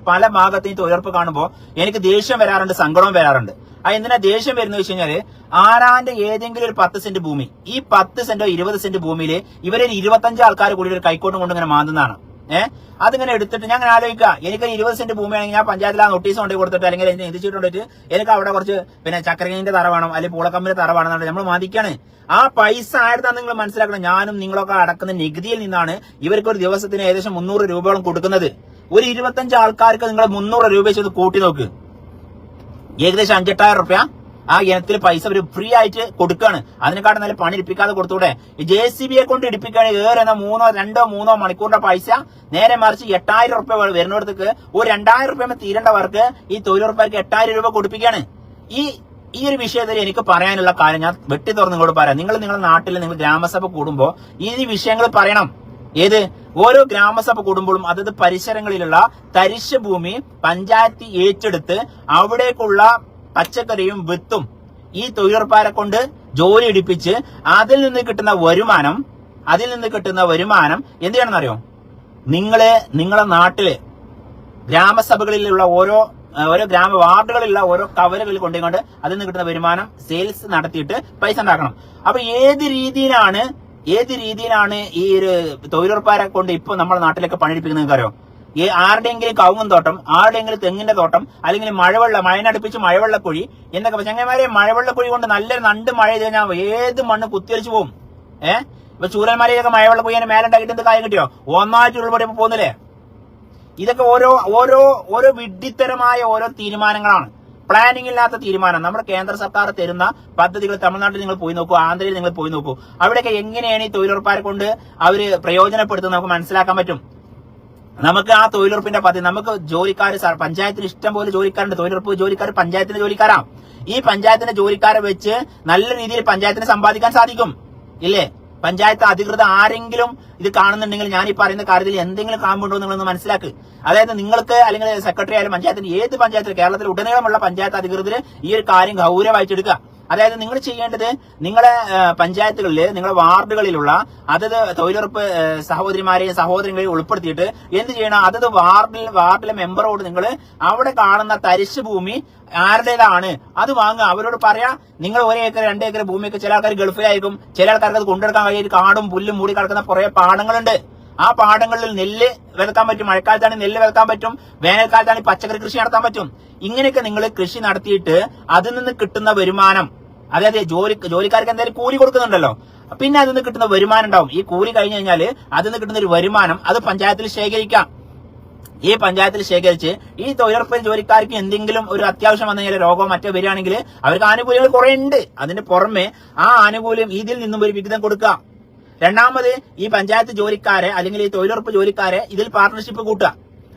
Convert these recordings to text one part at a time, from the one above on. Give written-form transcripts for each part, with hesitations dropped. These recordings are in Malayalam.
പല ഭാഗത്ത് ഈ തൊഴിലുറപ്പ് കാണുമ്പോൾ എനിക്ക് ദേഷ്യം വരാറുണ്ട്, സങ്കടവും വരാറുണ്ട്. എന്തിനാ ദേഷ്യം വരുന്നത് വെച്ച് കഴിഞ്ഞാല്, ആരാന്റെ ഏതെങ്കിലും ഒരു 10 സെന്റ് ഭൂമി, ഈ 10 സെന്റോ 20 സെന്റ് ഭൂമിയിൽ ഇവരൊരു 25 ആൾക്കാർ കൂടി ഒരു കൈക്കോട്ടും കൊണ്ട് ഇങ്ങനെ മാന്തുന്നതാണ്. അതിങ്ങനെ എടുത്തിട്ട് ഞാൻ അങ്ങനെ ആലോചിക്കുക, എനിക്ക് 20 സെന്റ് ഭൂമിയാണെങ്കിൽ ഞാൻ പഞ്ചായത്തിൽ ആ നോട്ടീസ് കൊണ്ടു കൊടുത്തിട്ട് അല്ലെങ്കിൽ എന്ത് ചെയ്തിട്ട് എനിക്ക് അവിടെ കുറച്ച് ചക്കരങ്ങിന്റെ തറ വേണം, അല്ലെങ്കിൽ പൂളക്കമ്പിന്റെ തറ വേണം നമ്മൾ മാതിക്കാണ്. ആ പൈസ ആയിരുന്നാണ് നിങ്ങൾ മനസ്സിലാക്കണം. ഞാനും നിങ്ങളൊക്കെ അടക്കുന്ന നികുതിയിൽ നിന്നാണ് ഇവർക്ക് ഒരു ദിവസത്തിന് ഏകദേശം 300 രൂപയോളം കൊടുക്കുന്നത്. ഒരു 25 ആൾക്കാർക്ക് നിങ്ങൾ 300 രൂപ വെച്ച് കൂട്ടി നോക്ക്, ഏകദേശം 5,000 രൂപ ആ ഇനത്തിൽ പൈസ ഒരു ഫ്രീ ആയിട്ട് കൊടുക്കാണ്. അതിനെക്കാട്ടും നല്ല പണി ഇടിപ്പിക്കാതെ കൊടുത്തൂടെ? JCB കൊണ്ട് ഇടിപ്പിക്കുകയാണെങ്കിൽ ഏറെ 2-3 മണിക്കൂറിന്റെ പൈസ നേരെ മറിച്ച് 8,000 രൂപ വരുന്നിടത്തേക്ക് ഒരു 2,000 രൂപ തീരേണ്ടവർക്ക് ഈ തൊഴിലുറപ്പാർക്ക് 8,000 രൂപ കൊടുപ്പിക്കുകയാണ്. ഈ ഒരു വിഷയത്തിൽ എനിക്ക് പറയാനുള്ള കാര്യം ഞാൻ വെട്ടി തുറന്ന് നിങ്ങളോട് പറയാം. നിങ്ങളുടെ നാട്ടിൽ നിങ്ങൾ ഗ്രാമസഭ കൂടുമ്പോൾ ഈ വിഷയങ്ങൾ പറയണം. ഏത് ഓരോ ഗ്രാമസഭ കൂടുമ്പോഴും അതത് പരിസരങ്ങളിലുള്ള തരിശ് ഭൂമി പഞ്ചായത്ത് ഏറ്റെടുത്ത് അവിടേക്കുള്ള പച്ചക്കറിയും വിത്തും ഈ തൊഴിലുറപ്പാരെ കൊണ്ട് ജോലി എടുപ്പിച്ച് അതിൽ നിന്ന് കിട്ടുന്ന വരുമാനം എന്ത് ചെയ്യണമെന്നറിയോ? നിങ്ങളെ നാട്ടില് ഗ്രാമസഭകളിലുള്ള ഓരോ ഗ്രാമ വാർഡുകളിലുള്ള ഓരോ കവലകളിൽ കൊണ്ടുകൊണ്ട് അതിൽ നിന്ന് കിട്ടുന്ന വരുമാനം സെയിൽസ് നടത്തിയിട്ട് പൈസ ഉണ്ടാക്കണം. അപ്പൊ ഏത് രീതിയിലാണ് ഈ ഒരു തൊഴിലുറപ്പാരെ കൊണ്ട് ഇപ്പൊ നമ്മുടെ നാട്ടിലൊക്കെ പണിയെടുപ്പിക്കുന്നത് അറിയോ? ആരുടെയെങ്കിലും കവുങ്ങും തോട്ടം, ആരുടെയെങ്കിലും തെങ്ങിന്റെ തോട്ടം, അല്ലെങ്കിൽ മഴനടുപ്പിച്ച് മഴവെള്ളക്കുഴി എന്നൊക്കെ. ചങ്ങന്മാരെ, മഴവെള്ളക്കുഴി കൊണ്ട് നല്ലൊരു നണ്ട് മഴ ചെയ്ത് കഴിഞ്ഞാൽ ഏത് മണ്ണ് കുത്തിയൊലിച്ചു പോകും. ഇപ്പൊ ചൂരന്മാരെയൊക്കെ മഴവെള്ളക്കുഴിയെ മേലുണ്ടാക്കിയിട്ട് എന്ത് കാര്യം കിട്ടിയോ? ഒന്നായിട്ട് ഉൾപ്പെടെ പോകുന്നില്ലേ? ഇതൊക്കെ ഓരോ വിഡ്ഢിത്തരമായ ഓരോ തീരുമാനങ്ങളാണ്, പ്ലാനിംഗ് ഇല്ലാത്ത തീരുമാനം. നമ്മുടെ കേന്ദ്ര സർക്കാർ തരുന്ന പദ്ധതികൾ തമിഴ്നാട്ടിൽ നിങ്ങൾ പോയി നോക്കൂ, ആന്ധ്രയിൽ നിങ്ങൾ പോയി നോക്കൂ. അവിടെയൊക്കെ എങ്ങനെയാണ് ഈ തൊഴിലുറപ്പാരെ കൊണ്ട് അവര് പ്രയോജനപ്പെടുത്തുന്നത് നമുക്ക് മനസ്സിലാക്കാൻ പറ്റും. നമുക്ക് ആ തൊഴിലുറപ്പിന്റെ പദ്ധതി, നമുക്ക് ജോലിക്കാർ പഞ്ചായത്തിൽ ഇഷ്ടം പോലെ ജോലിക്കാരുണ്ട്. തൊഴിലുറപ്പ് ജോലിക്കാർ പഞ്ചായത്തിന്റെ ജോലിക്കാരാ. ഈ പഞ്ചായത്തിന്റെ ജോലിക്കാരെ വെച്ച് നല്ല രീതിയിൽ പഞ്ചായത്തിന് സമ്പാദിക്കാൻ സാധിക്കും, ഇല്ലേ? പഞ്ചായത്ത് അധികൃതർ ആരെങ്കിലും ഇത് കാണുന്നുണ്ടെങ്കിൽ ഞാൻ ഈ പറയുന്ന കാര്യത്തിൽ എന്തെങ്കിലും കാണുന്നുണ്ടോ നിങ്ങളൊന്ന് മനസ്സിലാക്ക്. അതായത് നിങ്ങൾക്ക് അല്ലെങ്കിൽ സെക്രട്ടറി ആയാലും പഞ്ചായത്തിന്റെ ഏത് പഞ്ചായത്തിൽ കേരളത്തിൽ ഉടനീളമുള്ള പഞ്ചായത്ത് അധികൃതർ ഈ ഒരു കാര്യം ഗൗരവമായിട്ടെടുക്കുക. അതായത് നിങ്ങൾ ചെയ്യേണ്ടത്, നിങ്ങളെ പഞ്ചായത്തുകളിൽ, നിങ്ങളെ വാർഡുകളിലുള്ള അതത് തൊഴിലുറപ്പ് സഹോദരിമാരെയും സഹോദരങ്ങളെയും ഉൾപ്പെടുത്തിയിട്ട് എന്ത് ചെയ്യണം? അതത് വാർഡിലെ മെമ്പറോട് നിങ്ങൾ അവിടെ കാണുന്ന തരിശ് ഭൂമി ആരുടേതാണ് അത് വാങ്ങുക. അവരോട് പറയാ, നിങ്ങൾ 1 ഏക്കർ 2 ഏക്കർ ഭൂമിയൊക്കെ ചില ആൾക്കാർ ഗൾഫിലായിരിക്കും, ചില ആൾക്കാർക്ക് അത് കൊണ്ടെടുക്കാൻ കഴിയും. കാടും പുല്ലും മൂടി കിടക്കുന്ന കുറെ പാടങ്ങളുണ്ട്. ആ പാടങ്ങളിൽ നെല്ല് വിതക്കാൻ പറ്റും, മഴക്കാലത്താണെങ്കിൽ നെല്ല് വിതക്കാൻ പറ്റും, വേനൽക്കാലത്താണെങ്കിൽ പച്ചക്കറി കൃഷി നടത്താൻ പറ്റും. ഇങ്ങനെയൊക്കെ നിങ്ങൾ കൃഷി നടത്തിയിട്ട് അതിൽ നിന്ന് കിട്ടുന്ന വരുമാനം, അതായത് ജോലിക്കാർക്ക് എന്തായാലും കൂലി കൊടുക്കുന്നുണ്ടല്ലോ, പിന്നെ അതിൽ നിന്ന് കിട്ടുന്ന വരുമാനം ഉണ്ടാവും. ഈ കൂലി കഴിഞ്ഞു കഴിഞ്ഞാൽ അതിൽ നിന്ന് കിട്ടുന്ന ഒരു വരുമാനം അത് പഞ്ചായത്തിൽ ശേഖരിക്കാം. ഈ പഞ്ചായത്തിൽ ശേഖരിച്ച് ഈ തൊഴിലുറപ്പ് ജോലിക്കാർക്ക് എന്തെങ്കിലും ഒരു അത്യാവശ്യം വന്നു കഴിഞ്ഞാൽ രോഗമോ മറ്റോ വരികയാണെങ്കിൽ അവർക്ക് ആനുകൂല്യങ്ങൾ കുറെ ഉണ്ട്. അതിന് പുറമെ ആ ആനുകൂല്യം ഇതിൽ നിന്നും ഒരു വിഹിതം കൊടുക്കുക. രണ്ടാമത്, ഈ പഞ്ചായത്ത് ജോലിക്കാരെ അല്ലെങ്കിൽ ഈ തൊഴിലുറപ്പ് ജോലിക്കാരെ ഇതിൽ പാർട്ണർഷിപ്പ് കൂട്ടുക.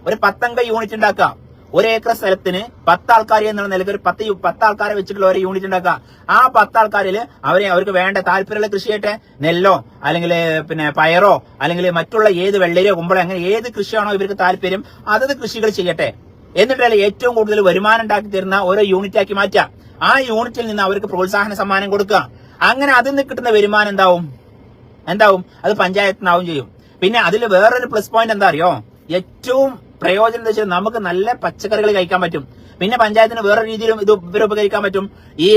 ഒരു 10 അംഗ യൂണിറ്റ് ഉണ്ടാക്കുക. 1 ഏക്കർ സ്ഥലത്തിന് 10 ആൾക്കാർ എന്നുള്ള നിലയ്ക്ക് ഒരു 10 ആൾക്കാരെ വെച്ചിട്ടുള്ള ഒരു യൂണിറ്റ് ഉണ്ടാക്കുക. ആ 10 ആൾക്കാരിൽ അവർക്ക് വേണ്ട താല്പര്യമുള്ള കൃഷി ചെയ്യട്ടെ. നെല്ലോ അല്ലെങ്കിൽ പയറോ അല്ലെങ്കിൽ മറ്റുള്ള ഏത് വെള്ളരിയോ കുമ്പളോ അങ്ങനെ ഏത് കൃഷിയാണോ ഇവർക്ക് താല്പര്യം അതത് കൃഷികൾ ചെയ്യട്ടെ. എന്നിട്ടല്ലേ ഏറ്റവും കൂടുതൽ വരുമാനം ഉണ്ടാക്കി തരുന്ന ഓരോ യൂണിറ്റ് ആക്കി മാറ്റുക. ആ യൂണിറ്റിൽ നിന്ന് അവർക്ക് പ്രോത്സാഹന സമ്മാനം കൊടുക്കുക. അങ്ങനെ അതിൽ നിന്ന് കിട്ടുന്ന വരുമാനം എന്താവും? അത് പഞ്ചായത്തിനാവും ചെയ്യും. പിന്നെ അതിൽ വേറൊരു പ്ലസ് പോയിന്റ് എന്താ അറിയോ? ഏറ്റവും പ്രയോജനം എന്താ വെച്ചാൽ നമുക്ക് നല്ല പച്ചക്കറികൾ കഴിക്കാൻ പറ്റും. പിന്നെ പഞ്ചായത്തിന് വേറെ രീതിയിലും ഇത് ഉപകരിക്കാൻ പറ്റും. ഈ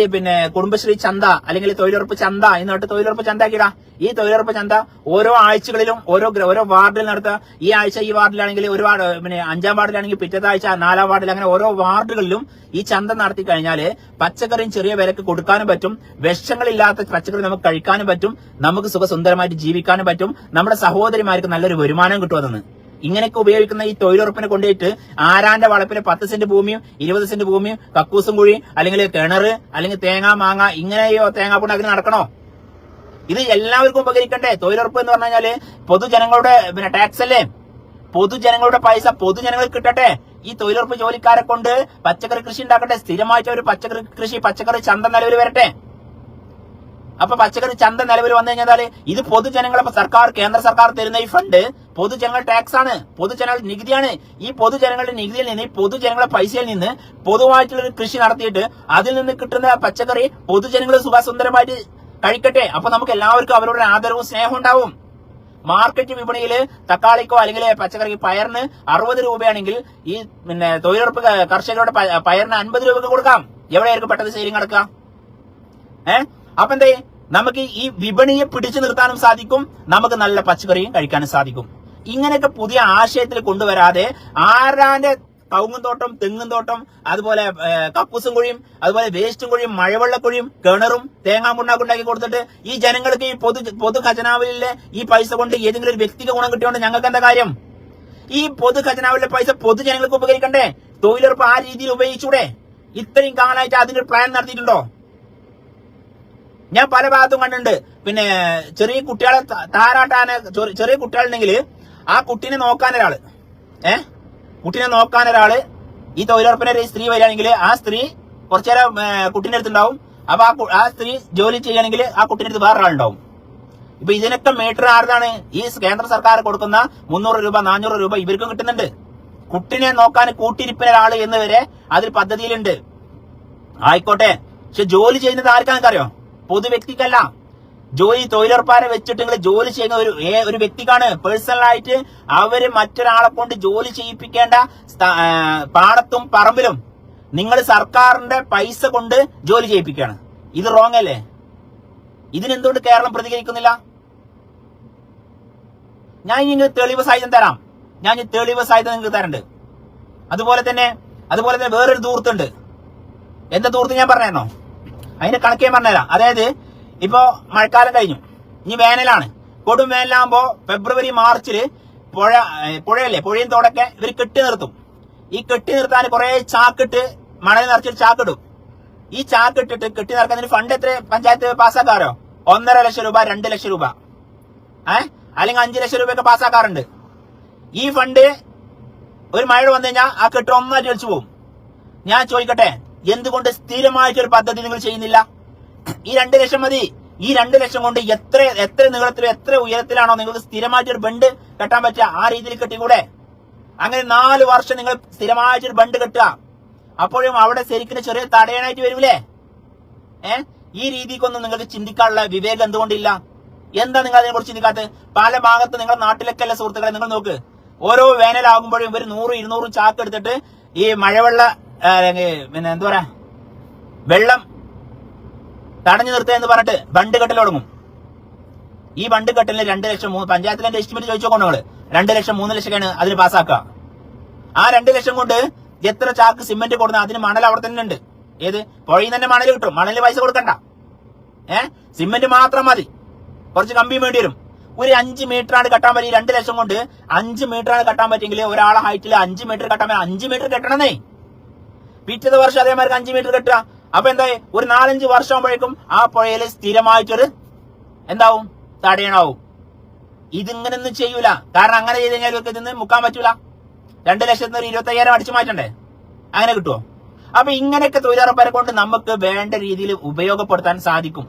കുടുംബശ്രീ ചന്ത അല്ലെങ്കിൽ തൊഴിലുറപ്പ് ചന്ത എന്നിട്ട് തൊഴിലുറപ്പ് ചന്ത ആക്കിയിടാ. ഈ തൊഴിലുറപ്പ് ചന്ത ഓരോ ആഴ്ചകളിലും ഓരോ വാർഡിൽ നടത്തുക. ഈ ആഴ്ച ഈ വാർഡിലാണെങ്കിൽ ഒരു 5-ാം വാർഡിലാണെങ്കിൽ പിറ്റത്തെ ആഴ്ച 4-ാം വാർഡിൽ, അങ്ങനെ ഓരോ വാർഡുകളിലും ഈ ചന്ത നടത്തി കഴിഞ്ഞാൽ പച്ചക്കറിയും ചെറിയ വിലക്ക് കൊടുക്കാനും പറ്റും, വിഷങ്ങളില്ലാത്ത പച്ചക്കറി നമുക്ക് കഴിക്കാനും പറ്റും, നമുക്ക് സുഖസുന്ദരമായിട്ട് ജീവിക്കാനും പറ്റും, നമ്മുടെ സഹോദരിമാർക്ക് നല്ലൊരു വരുമാനം കിട്ടുമെന്ന്. ഇങ്ങനെയൊക്കെ ഉപയോഗിക്കുന്ന ഈ തൊഴിലുറപ്പിനെ കൊണ്ടുപോയിട്ട് ആരാന്റെ വളപ്പിലെ 10 സെന്റ് ഭൂമിയും 20 സെന്റ് ഭൂമിയും കക്കൂസും കുഴി അല്ലെങ്കിൽ കിണറ് അല്ലെങ്കിൽ തേങ്ങ മാങ്ങ ഇങ്ങനെയോ തേങ്ങാപ്പുണ്ടാക്കി നടക്കണോ? ഇത് എല്ലാവർക്കും ഉപകരിക്കണ്ടേ? തൊഴിലുറപ്പ് എന്ന് പറഞ്ഞു കഴിഞ്ഞാല് പൊതുജനങ്ങളുടെ ടാക്സ് അല്ലേ? പൊതുജനങ്ങളുടെ പൈസ പൊതുജനങ്ങൾക്ക് കിട്ടട്ടെ. ഈ തൊഴിലുറപ്പ് ജോലിക്കാരെ കൊണ്ട് പച്ചക്കറി കൃഷി ഉണ്ടാക്കട്ടെ. സ്ഥിരമായിട്ട് ഒരു പച്ചക്കറി ചന്ത നിലവിൽ വരട്ടെ. അപ്പൊ പച്ചക്കറി ചന്ത നിലവിൽ വന്നു കഴിഞ്ഞാൽ ഇത് പൊതുജനങ്ങളെ കേന്ദ്ര സർക്കാർ തരുന്ന ഈ ഫണ്ട് പൊതുജനങ്ങളുടെ ടാക്സ് ആണ്, പൊതുജനങ്ങളുടെ നികുതിയാണ്. ഈ പൊതുജനങ്ങളുടെ നികുതിയിൽ നിന്ന്, ഈ പൊതുജനങ്ങളുടെ പൈസയിൽ നിന്ന് പൊതുവായിട്ടുള്ള കൃഷി നടത്തിയിട്ട് അതിൽ നിന്ന് കിട്ടുന്ന പച്ചക്കറി പൊതുജനങ്ങൾ സുഖസുന്ദരമായിട്ട് കഴിക്കട്ടെ. അപ്പൊ നമുക്ക് എല്ലാവർക്കും അവരുടെ ആദരവും സ്നേഹവും ഉണ്ടാവും. മാർക്കറ്റ് വിപണിയിൽ തക്കാളിക്കോ അല്ലെങ്കിൽ പച്ചക്കറിക്ക് പയറിന് 60 രൂപയാണെങ്കിൽ ഈ തൊഴിലുറപ്പ് കർഷകരുടെ പയറിന് 50 രൂപക്ക് കൊടുക്കാം. എവിടെയായിരിക്കും പെട്ടെന്ന് സെയിലിംഗ് നടക്കുക? അപ്പൊ എന്തേ, നമുക്ക് ഈ വിപണിയെ പിടിച്ചു നിർത്താനും സാധിക്കും, നമുക്ക് നല്ല പച്ചക്കറിയും കഴിക്കാനും സാധിക്കും. ഇങ്ങനെയൊക്കെ പുതിയ ആശയത്തിൽ കൊണ്ടുവരാതെ ആരാന്റെ കവുങ്ങും തോട്ടം, തെങ്ങും തോട്ടം, അതുപോലെ കപ്പൂസും കുഴിയും, അതുപോലെ വേസ്റ്റും കുഴിയും, മഴവെള്ളക്കുഴിയും, കിണറും തേങ്ങാമുണ്ടാക്കി കൊടുത്തിട്ട് ഈ ജനങ്ങൾക്ക് ഈ പൊതു ഖജനാവിലെ ഈ പൈസ കൊണ്ട് ഏതെങ്കിലും ഒരു വ്യക്തിക്ക് ഗുണം കിട്ടിയോണ്ട് ഞങ്ങൾക്ക് എന്താ കാര്യം? ഈ പൊതു ഖജനാവിലെ പൈസ പൊതുജനങ്ങൾക്ക് ഉപകരിക്കണ്ടേ? തൊഴിലുറപ്പ് ആ രീതിയിൽ ഉപയോഗിച്ചൂടെ? ഇത്രയും കാലമായിട്ട് അതിന്റെ പ്ലാൻ നടത്തിയിട്ടുണ്ടോ? ഞാൻ പല ഭാഗത്തും കണ്ടിട്ടുണ്ട്. പിന്നെ ചെറിയ കുട്ടികളെ താരാട്ടാന് ചെറിയ കുട്ടികളുണ്ടെങ്കിൽ ആ കുട്ടീനെ നോക്കാൻ ഒരാള് ഈ തൊഴിലുറപ്പിന്റെ ഒരു സ്ത്രീ വരികയാണെങ്കിൽ ആ സ്ത്രീ കുറച്ചേരം കുട്ടീന്റെ അടുത്തുണ്ടാവും. അപ്പൊ ആ സ്ത്രീ ജോലി ചെയ്യുകയാണെങ്കിൽ ആ കുട്ടീന്റെ അടുത്ത് വേറൊരാളുണ്ടാവും. ഇപ്പൊ ഇതിനൊക്കെ മീറ്റർ ആർതാണ്? ഈ കേന്ദ്ര സർക്കാർ കൊടുക്കുന്ന 300 രൂപ 400 രൂപ ഇവർക്കും കിട്ടുന്നുണ്ട്. കുട്ടിനെ നോക്കാൻ കൂട്ടിരിപ്പിന് ഒരാള് എന്ന് വരെ അതിൽ പദ്ധതിയിലുണ്ട്. ആയിക്കോട്ടെ, പക്ഷെ ജോലി ചെയ്യുന്നത് ആർക്കാണെന്നറിയോ? പൊതു വ്യക്തിക്കല്ല. തൊഴിലുറപ്പാരെ വെച്ചിട്ട് നിങ്ങൾ ജോലി ചെയ്യുന്ന ഒരു വ്യക്തിക്കാണ്. പേഴ്സണലായിട്ട് അവര് മറ്റൊരാളെ കൊണ്ട് ജോലി ചെയ്യിപ്പിക്കേണ്ട പാടത്തും പറമ്പിലും നിങ്ങൾ സർക്കാരിന്റെ പൈസ കൊണ്ട് ജോലി ചെയ്യിപ്പിക്കുകയാണ്. ഇത് റോങ് അല്ലേ? ഇതിനെന്തുകൊണ്ട് കേരളം പ്രതികരിക്കുന്നില്ല? ഞാൻ ഇനി തെളിവ് സഹിതം തരാം. നിങ്ങൾക്ക് തരണ്ട്. അതുപോലെ തന്നെ വേറൊരു ദൂർത്തുണ്ട്. എന്താ ദൂർത്ത് ഞാൻ പറഞ്ഞോ? അതിന്റെ കണക്ക് ഞാൻ പറഞ്ഞുതരാം. അതായത് ഇപ്പോ മഴക്കാലം കഴിഞ്ഞു, ഇനി വേനലാണ്. കൊടും വേനലാകുമ്പോ ഫെബ്രുവരി മാർച്ചില് പുഴയും തോടൊക്കെ ഇവർ കെട്ടി നിർത്തും. ഈ കെട്ടി നിർത്താൻ കുറെ ചാക്കിട്ട് മണൽ നിറച്ചൊരു ചാക്കിടും. ഈ ചാക്കിട്ടിട്ട് കെട്ടി നിറക്കുന്നതിന് ഫണ്ട് എത്ര പഞ്ചായത്ത് പാസ്സാക്കാറോ? 1.5 ലക്ഷം രൂപ, 2 ലക്ഷം രൂപ, അല്ലെങ്കിൽ 5 ലക്ഷം രൂപയൊക്കെ പാസ്സാക്കാറുണ്ട്. ഈ ഫണ്ട് ഒരു മഴ വന്നു കഴിഞ്ഞാൽ ആ കെട്ട് ഒന്നായിട്ട് വലിച്ചു പോകും. ഞാൻ ചോദിക്കട്ടെ, എന്തുകൊണ്ട് സ്ഥിരമായിട്ടൊരു പദ്ധതി നിങ്ങൾ ചെയ്യുന്നില്ല? ഈ 2 ലക്ഷം മതി. ഈ 2 ലക്ഷം കൊണ്ട് എത്ര നീളത്തിലോ എത്ര ഉയരത്തിലാണോ നിങ്ങൾക്ക് സ്ഥിരമായിട്ടൊരു ബണ്ട് കെട്ടാൻ പറ്റുക, ആ രീതിയിൽ കെട്ടിക്കൂടെ? അങ്ങനെ 4 വർഷം നിങ്ങൾ സ്ഥിരമായിട്ടൊരു ബണ്ട് കെട്ടുക. അപ്പോഴും അവിടെ ശരിക്കും ചെറിയ തടയാനായിട്ട് വരൂലേ? ഈ രീതിക്കൊന്നും നിങ്ങൾക്ക് ചിന്തിക്കാനുള്ള വിവേകം എന്തുകൊണ്ടില്ല? എന്താ നിങ്ങൾ അതിനെ കുറിച്ച് ചിന്തിക്കാത്തത്? പല ഭാഗത്ത് നിങ്ങളുടെ നാട്ടിലൊക്കെ അല്ല സുഹൃത്തുക്കളെ, നിങ്ങൾ നോക്ക്. ഓരോ വേനലാകുമ്പോഴും ഇവർ 100-200 ചാക്ക് എടുത്തിട്ട് ഈ മഴവെള്ള വെള്ളം തടഞ്ഞു നിർത്തുക എന്ന് പറഞ്ഞിട്ട് ബണ്ട് കെട്ടൽ തുടങ്ങും. ഈ ബണ്ട് കെട്ടലിന് 2 ലക്ഷം പഞ്ചായത്തിലെ എസ്റ്റിമേറ്റ് ചോദിച്ചോക്കോ നിങ്ങൾ. 2 ലക്ഷം 3 ലക്ഷമൊക്കെയാണ് അതിന് പാസ്സാക്കുക. ആ 2 ലക്ഷം കൊണ്ട് എത്ര ചാക്ക് സിമെന്റ് കൊടുക്കുന്ന അതിന് മണൽ അവിടെ തന്നെ ഉണ്ട്. ഏത് പുഴയിൽ തന്നെ മണൽ കിട്ടും. മണലിന് പൈസ കൊടുക്കണ്ട. സിമെന്റ് മാത്രം മതി. കുറച്ച് കമ്പിയും വേണ്ടി വരും. ഒരു 5 മീറ്ററാണ് കെട്ടാൻ പറ്റി. 2 ലക്ഷം കൊണ്ട് 5 മീറ്ററാണ് കെട്ടാൻ പറ്റിയെങ്കിൽ ഒരാളെ ഹൈറ്റിൽ 5 മീറ്റർ കെട്ടാൻ പറ്റും. 5 മീറ്റർ കെട്ടണമെന്നേ. പിറ്റത്തെ വർഷം അതേമാതിരി 5 മീറ്റർ കെട്ടുക. അപ്പൊ എന്തായി? ഒരു 4-5 വർഷം ആകുമ്പോഴേക്കും ആ പുഴയിൽ സ്ഥിരമായിട്ടൊരു എന്താവും? തടയണാവും. ഇതിങ്ങനൊന്നും ചെയ്യൂല. കാരണം അങ്ങനെ ചെയ്ത് കഴിഞ്ഞാൽ ഇവർക്ക് ഇതിന്ന് മുക്കാൻ പറ്റൂല. 2 ലക്ഷത്തിന് 25,000 അടിച്ചു മാറ്റണ്ടേ? അങ്ങനെ കിട്ടുമോ? അപ്പൊ ഇങ്ങനെയൊക്കെ തൊഴിലുറപ്പിനെ കൊണ്ട് നമുക്ക് വേണ്ട രീതിയിൽ ഉപയോഗപ്പെടുത്താൻ സാധിക്കും.